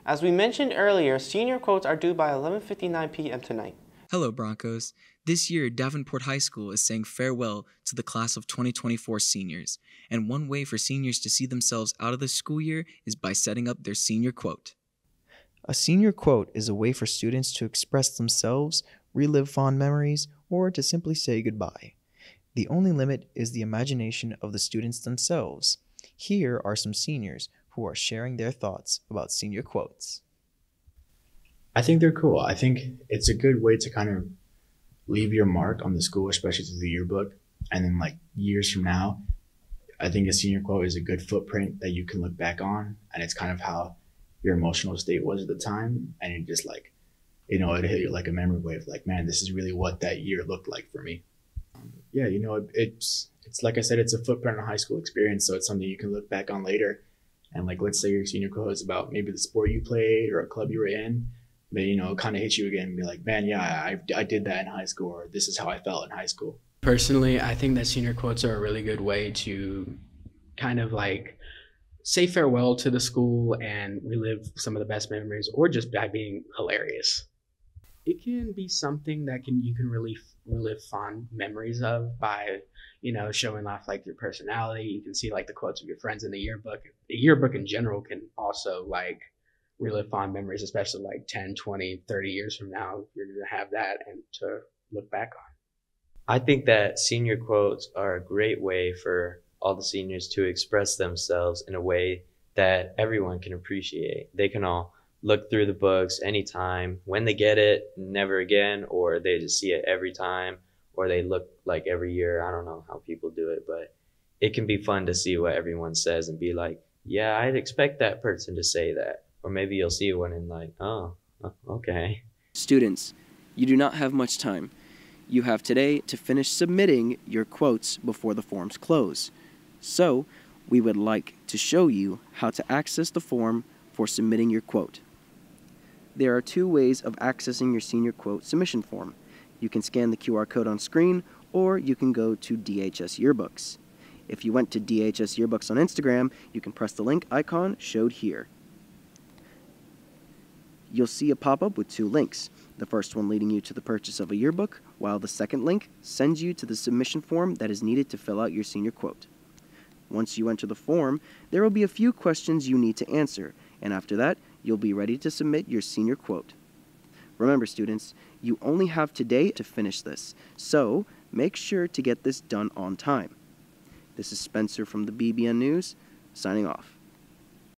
As we mentioned earlier, senior quotes are due by 11:59 p.m. tonight. Hello, Broncos. This year, Davenport High School is saying farewell to the class of 2024 seniors, and one way for seniors to see themselves out of the school year is by setting up their senior quote. A senior quote is a way for students to express themselves, relive fond memories, or to simply say goodbye. The only limit is the imagination of the students themselves. Here are some seniors who are sharing their thoughts about senior quotes. I think they're cool. I think it's a good way to kind of leave your mark on the school, especially through the yearbook. And then, like, years from now, I think a senior quote is a good footprint that you can look back on. And it's kind of how your emotional state was at the time. And it just, like, it hit you like a memory wave, like, man, this is really what that year looked like for me. Yeah, it's like I said, it's a footprint in a high school experience. So it's something you can look back on later. And, like, let's say your senior quote is about maybe the sport you played or a club you were in. But, kind of hit you again and be like, man, yeah, I did that in high school, or this is how I felt in high school. Personally, I think that senior quotes are a really good way to kind of like say farewell to the school and relive some of the best memories, or just by being hilarious. It can be something that you can really relive fond memories of by, showing off like your personality. You can see like the quotes of your friends in the yearbook. The yearbook in general can also like relive fond memories, especially like 10, 20, 30 years from now. You're going to have that and to look back on. I think that senior quotes are a great way for all the seniors to express themselves in a way that everyone can appreciate. They can all look through the books anytime, when they get it, never again, or they just see it every time, or they look like every year. I don't know how people do it, but it can be fun to see what everyone says and be like, yeah, I'd expect that person to say that. Or maybe you'll see one and like, oh, okay. Students, you do not have much time. You have today to finish submitting your quotes before the forms close. So, we would like to show you how to access the form for submitting your quote. There are two ways of accessing your senior quote submission form. You can scan the QR code on screen, or you can go to DHS Yearbooks. If you went to DHS Yearbooks on Instagram, you can press the link icon showed here. You'll see a pop-up with two links, the first one leading you to the purchase of a yearbook, while the second link sends you to the submission form that is needed to fill out your senior quote. Once you enter the form, there will be a few questions you need to answer, and after that, you'll be ready to submit your senior quote. Remember, students, you only have today to finish this, so make sure to get this done on time. This is Spencer from the BBN News, signing off.